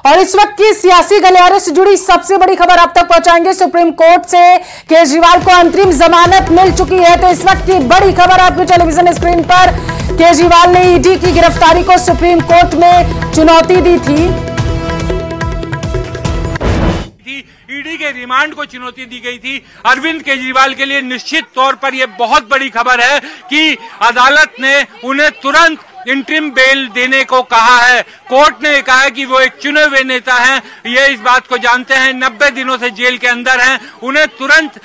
और इस वक्त की सियासी गलियारे से जुड़ी सबसे बड़ी खबर आप तक पहुंचाएंगे। सुप्रीम कोर्ट से केजरीवाल को अंतरिम जमानत मिल चुकी है। तो इस वक्त की बड़ी खबर आपकी टेलीविजन स्क्रीन पर, केजरीवाल ने ईडी की गिरफ्तारी को सुप्रीम कोर्ट में चुनौती दी थी। ईडी के रिमांड को चुनौती दी गई थी। अरविंद केजरीवाल के लिए निश्चित तौर पर यह बहुत बड़ी खबर है कि अदालत ने उन्हें तुरंत इंटरिम बेल देने को कहा है। कोर्ट ने कहा है कि वो एक चुने हुए नेता हैं, ये इस बात को जानते हैं, 90 दिनों से जेल के अंदर हैं, उन्हें तुरंत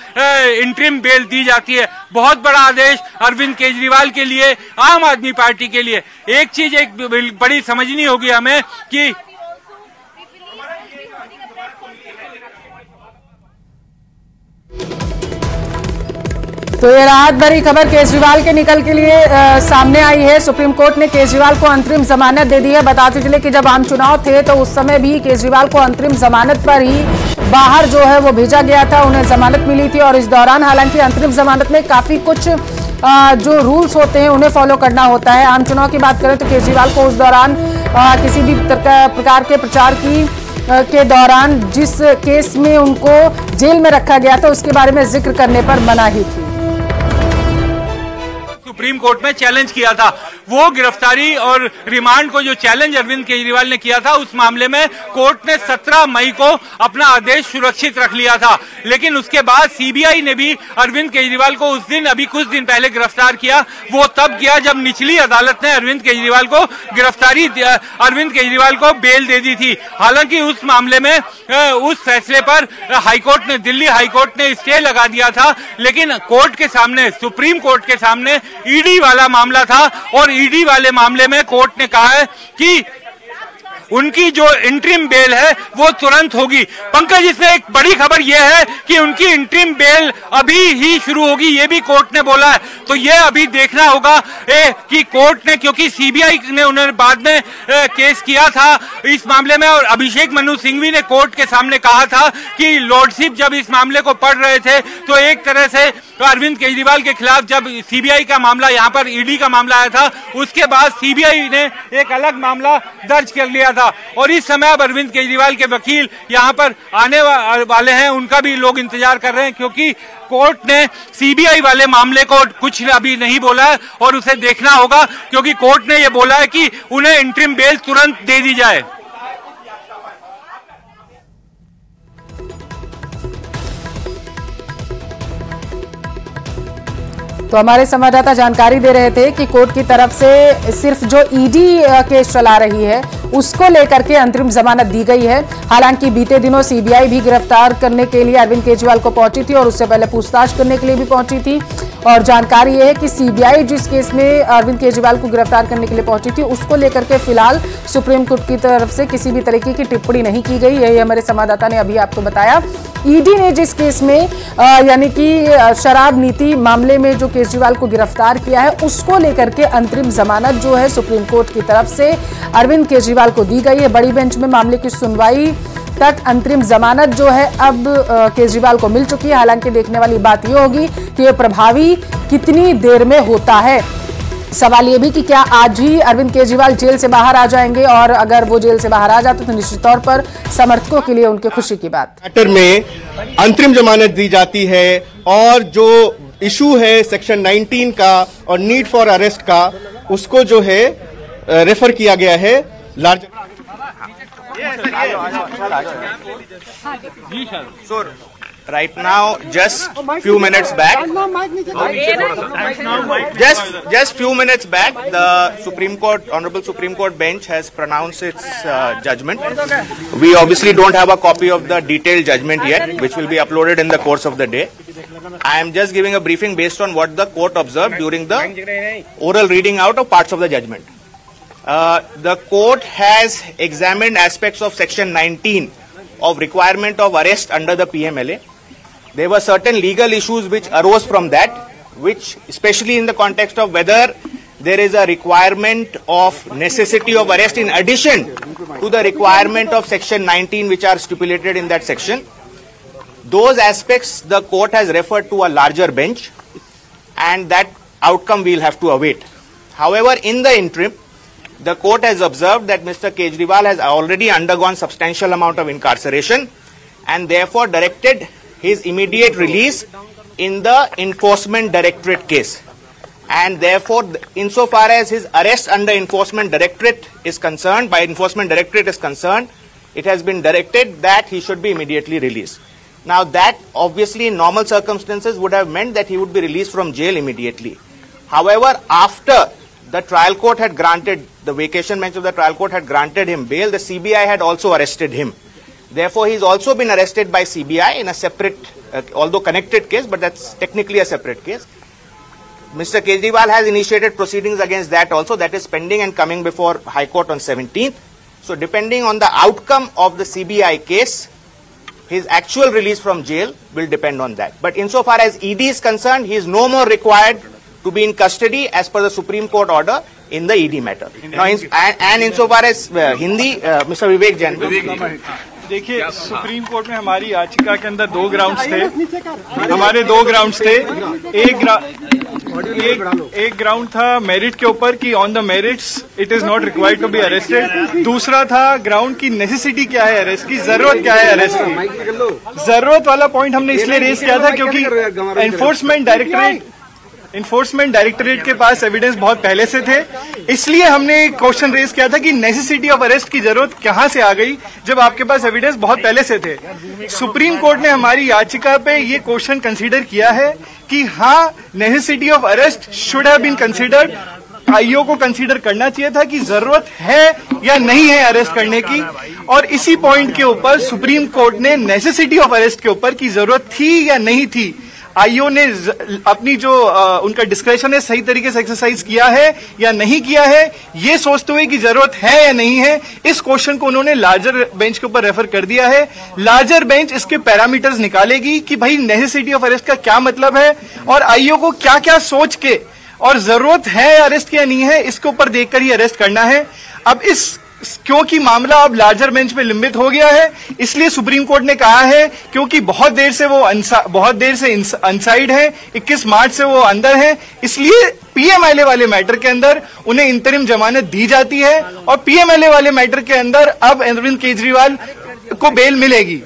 इंटरिम बेल दी जाती है। बहुत बड़ा आदेश अरविंद केजरीवाल के लिए, आम आदमी पार्टी के लिए। एक चीज एक बड़ी समझनी होगी हमें कि तो ये राहत भरी खबर केजरीवाल के निकल के लिए सामने आई है। सुप्रीम कोर्ट ने केजरीवाल को अंतरिम जमानत दे दी है। बताते चले कि जब आम चुनाव थे तो उस समय भी केजरीवाल को अंतरिम जमानत पर ही बाहर जो है वो भेजा गया था, उन्हें जमानत मिली थी। और इस दौरान हालांकि अंतरिम जमानत में काफी कुछ जो रूल्स होते हैं उन्हें फॉलो करना होता है। आम चुनाव की बात करें तो केजरीवाल को उस दौरान किसी भी प्रकार के प्रचार के दौरान जिस केस में उनको जेल में रखा गया था उसके बारे में जिक्र करने पर मनाही थी। सुप्रीम कोर्ट में चैलेंज किया था। वो गिरफ्तारी और रिमांड को जो चैलेंज अरविंद केजरीवाल ने किया था, उस मामले में कोर्ट ने 17 मई को अपना आदेश सुरक्षित रख लिया था। लेकिन उसके बाद सीबीआई ने भी अरविंद केजरीवाल को उस दिन, अभी कुछ दिन पहले गिरफ्तार किया। वो तब किया जब निचली अदालत ने अरविंद केजरीवाल को बेल दे दी थी। हालांकि उस मामले में उस फैसले पर दिल्ली हाईकोर्ट ने स्टे लगा दिया था। लेकिन कोर्ट के सामने, सुप्रीम कोर्ट के सामने ईडी वाला मामला था और ईडी वाले मामले में कोर्ट ने कहा है कि उनकी जो इंटरिम बेल है वो तुरंत होगी। पंकज, इसमें एक बड़ी खबर यह है कि उनकी इंटरिम बेल अभी ही शुरू होगी, ये भी कोर्ट ने बोला है। तो ये अभी देखना होगा कि कोर्ट ने, क्योंकि सीबीआई ने उन्होंने बाद में केस किया था इस मामले में, और अभिषेक मनु सिंघवी ने कोर्ट के सामने कहा था कि लॉर्डशिप जब इस मामले को पढ़ रहे थे तो एक तरह से अरविंद केजरीवाल के खिलाफ जब सीबीआई का मामला, यहाँ पर ईडी का मामला आया था, उसके बाद सीबीआई ने एक अलग मामला दर्ज कर लिया था। और इस समय अब अरविंद केजरीवाल के वकील यहाँ पर आने वाले हैं, उनका भी लोग इंतजार कर रहे हैं, क्योंकि कोर्ट ने सीबीआई वाले मामले को कुछ अभी नहीं बोला है और उसे देखना होगा, क्योंकि कोर्ट ने यह बोला है कि उन्हें इंटरिम बेल तुरंत दे दी जाए। तो हमारे संवाददाता जानकारी दे रहे थे कि कोर्ट की तरफ से सिर्फ जो ईडी केस चला रही है उसको लेकर के अंतरिम जमानत दी गई है। हालांकि बीते दिनों सीबीआई भी गिरफ्तार करने के लिए अरविंद केजरीवाल को पहुंची थी और उससे पहले पूछताछ करने के लिए भी पहुंची थी। और जानकारी यह है कि सीबीआई जिस केस में अरविंद केजरीवाल को गिरफ्तार करने के लिए पहुंची थी उसको लेकर के फिलहाल सुप्रीम कोर्ट की तरफ से किसी भी तरीके की टिप्पणी नहीं की गई। यही हमारे संवाददाता ने अभी आपको बताया। ईडी ने जिस केस में यानी कि शराब नीति मामले में जो केजरीवाल को गिरफ्तार किया है उसको लेकर के अंतरिम जमानत जो है सुप्रीम कोर्ट की तरफ से अरविंद केजरीवाल को दी गई है। बड़ी बेंच में मामले की सुनवाई तक अंतरिम जमानत जो है अब केजरीवाल को मिल चुकी है। हालांकि देखने वाली बात यह होगी कि यह प्रभावी कितनी देर में होता है। सवाल यह भी कि क्या आज ही अरविंद केजरीवाल जेल से बाहर आ जाएंगे, और अगर वो जेल से बाहर आ जाते तो निश्चित तौर पर समर्थकों के लिए उनके खुशी की बात। मैटर में अंतरिम जमानत दी जाती है और जो इशू है सेक्शन 19 का और नीड फॉर अरेस्ट का, उसको जो है रेफर किया गया है large. Right now, just few minutes back, just few minutes back, the Supreme Court, Honorable Supreme Court bench has pronounced its judgment. We obviously don't have a copy of the detailed judgment yet, which will be uploaded in the course of the day. I am just giving a briefing based on what the court observed during the oral reading out of parts of the judgment. The court has examined aspects of Section 19 of requirement of arrest under the PMLA. There were certain legal issues which arose from that, which especially in the context of whether there is a requirement of necessity of arrest in addition to the requirement of Section 19 which are stipulated in that section. Those aspects the court has referred to a larger bench, and that outcome we will have to await. However, in the interim, the court has observed that Mr. Kejriwal has already undergone substantial amount of incarceration and therefore directed his immediate release in the Enforcement Directorate case. And therefore, insofar as his arrest under Enforcement Directorate is concerned, it has been directed that he should be immediately released. Now that obviously in normal circumstances would have meant that he would be released from jail immediately. However, after the trial court had granted, the vacation bench of the trial court had granted him bail, the CBI had also arrested him. Therefore, he's also been arrested by CBI in a separate, although connected case, but that's technically a separate case. Mr. Kejriwal has initiated proceedings against that also, that is pending and coming before High Court on 17th. So depending on the outcome of the CBI case, his actual release from jail will depend on that. But insofar as ED is concerned, he is no more required to be in custody as per the Supreme Court order in the ED matter. Now, and insofar as Hindi, Mr. Vivek Jain. देखिए, supreme court में हमारी याचिका के अंदर दो grounds थे, हमारे दो ग्राउंड्स थे। एक ग्राउंड था मेरिट के ऊपर कि on the merits it is not required to be arrested. दूसरा था ग्राउंड की नेसेसिटी क्या है अरेस्ट की, जरूरत क्या है अरेस्ट की। जरूरत वाला पॉइंट हमने इसलिए रेज किया था क्योंकि एनफोर्समेंट डायरेक्टरेट के पास एविडेंस बहुत पहले से थे, इसलिए हमने क्वेश्चन रेज किया था कि नेसेसिटी ऑफ अरेस्ट की जरूरत कहां से आ गई जब आपके पास एविडेंस बहुत पहले से थे। सुप्रीम कोर्ट ने हमारी याचिका पे ये क्वेश्चन कंसीडर किया है कि हाँ, necessity of arrest should have been considered. IO को कंसीडर करना चाहिए था कि जरूरत है या नहीं है अरेस्ट करने की, और इसी पॉइंट के ऊपर सुप्रीम कोर्ट ने नेसेसिटी ऑफ अरेस्ट के ऊपर की जरूरत थी या नहीं थी, आईओ ने अपनी जो उनका डिस्क्रेशन है सही तरीके से एक्सरसाइज किया है या नहीं किया है, ये सोचते हुए कि जरूरत है या नहीं है, इस क्वेश्चन को उन्होंने लार्जर बेंच के ऊपर रेफर कर दिया है। लार्जर बेंच इसके पैरामीटर्स निकालेगी कि भाई नेसेसिटी ऑफ अरेस्ट का क्या मतलब है और आईओ को क्या क्या सोच के और जरूरत है अरेस्ट की या नहीं है, इसके ऊपर देखकर ही अरेस्ट करना है। अब क्योंकि मामला अब लार्जर बेंच में लंबित हो गया है, इसलिए सुप्रीम कोर्ट ने कहा है क्योंकि बहुत देर से अनसाइड है, 21 मार्च से वो अंदर है, इसलिए पीएमएलए वाले मैटर के अंदर उन्हें इंतरिम जमानत दी जाती है और पीएमएलए वाले मैटर के अंदर अब अरविंद केजरीवाल को बेल मिलेगी।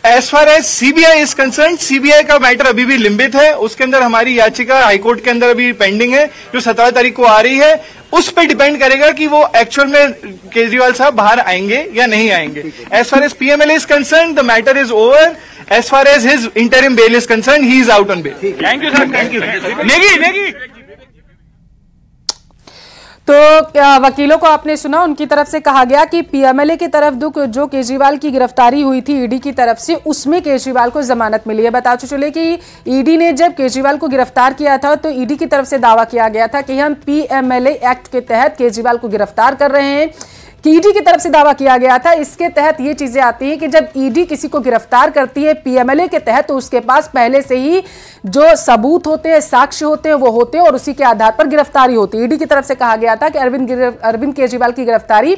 As far as CBI is concerned, CBI का मैटर अभी भी लंबित है, उसके अंदर हमारी याचिका हाईकोर्ट के अंदर अभी पेंडिंग है जो 17 तारीख को आ रही है। उस पर डिपेंड करेगा कि वो एक्चुअल में केजरीवाल साहब बाहर आएंगे या नहीं आएंगे। As far as PMLA is concerned, the matter is over. As far as his interim bail is concerned, he is out on bail. Thank you sir, thank you. Negi तो वकीलों को आपने सुना, उनकी तरफ से कहा गया कि पीएमएलए की तरफ जो केजरीवाल की गिरफ्तारी हुई थी ईडी की तरफ से, उसमें केजरीवाल को जमानत मिली है। बताते चले कि ईडी ने जब केजरीवाल को गिरफ्तार किया था तो ईडी की तरफ से दावा किया गया था कि हम पीएमएलए एक्ट के तहत केजरीवाल को गिरफ्तार कर रहे हैं। ईडी की तरफ से दावा किया गया था, इसके तहत ये चीजें आती हैं कि जब ईडी किसी को गिरफ्तार करती है पीएमएलए के तहत, तो उसके पास पहले से ही जो सबूत होते हैं, साक्ष्य होते हैं, वो होते हैं और उसी के आधार पर गिरफ्तारी होती है। ईडी की तरफ से कहा गया था कि अरविंद केजरीवाल की गिरफ्तारी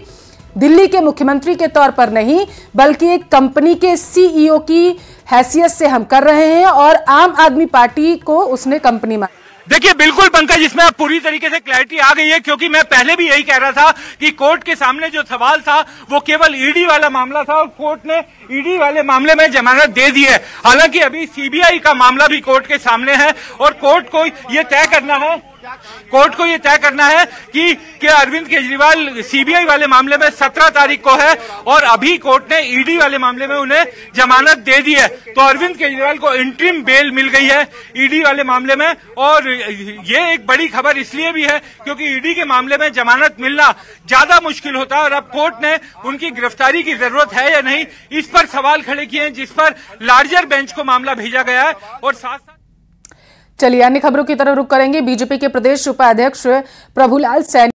दिल्ली के मुख्यमंत्री के तौर पर नहीं बल्कि एक कंपनी के सीईओ की हैसियत से हम कर रहे हैं और आम आदमी पार्टी को उसने कंपनी मान। देखिए बिल्कुल पंकज, इसमें अब पूरी तरीके से क्लैरिटी आ गई है, क्योंकि मैं पहले भी यही कह रहा था कि कोर्ट के सामने जो सवाल था वो केवल ईडी वाला मामला था और कोर्ट ने ईडी वाले मामले में जमानत दे दी है। हालांकि अभी सीबीआई का मामला भी कोर्ट के सामने है और कोर्ट को ये तय करना है कि अरविंद केजरीवाल सीबीआई वाले मामले में 17 तारीख को है और अभी कोर्ट ने ईडी वाले मामले में उन्हें जमानत दे दी है। तो अरविंद केजरीवाल को इंटरिम बेल मिल गई है ईडी वाले मामले में, और ये एक बड़ी खबर इसलिए भी है क्योंकि ईडी के मामले में जमानत मिलना ज्यादा मुश्किल होता है और अब कोर्ट ने उनकी गिरफ्तारी की जरूरत है या नहीं, इस पर सवाल खड़े किए हैं, जिस पर लार्जर बेंच को मामला भेजा गया है। और साथ चलिए अन्य खबरों की तरफ रुख करेंगे। बीजेपी के प्रदेश उपाध्यक्ष प्रभुलाल सैनी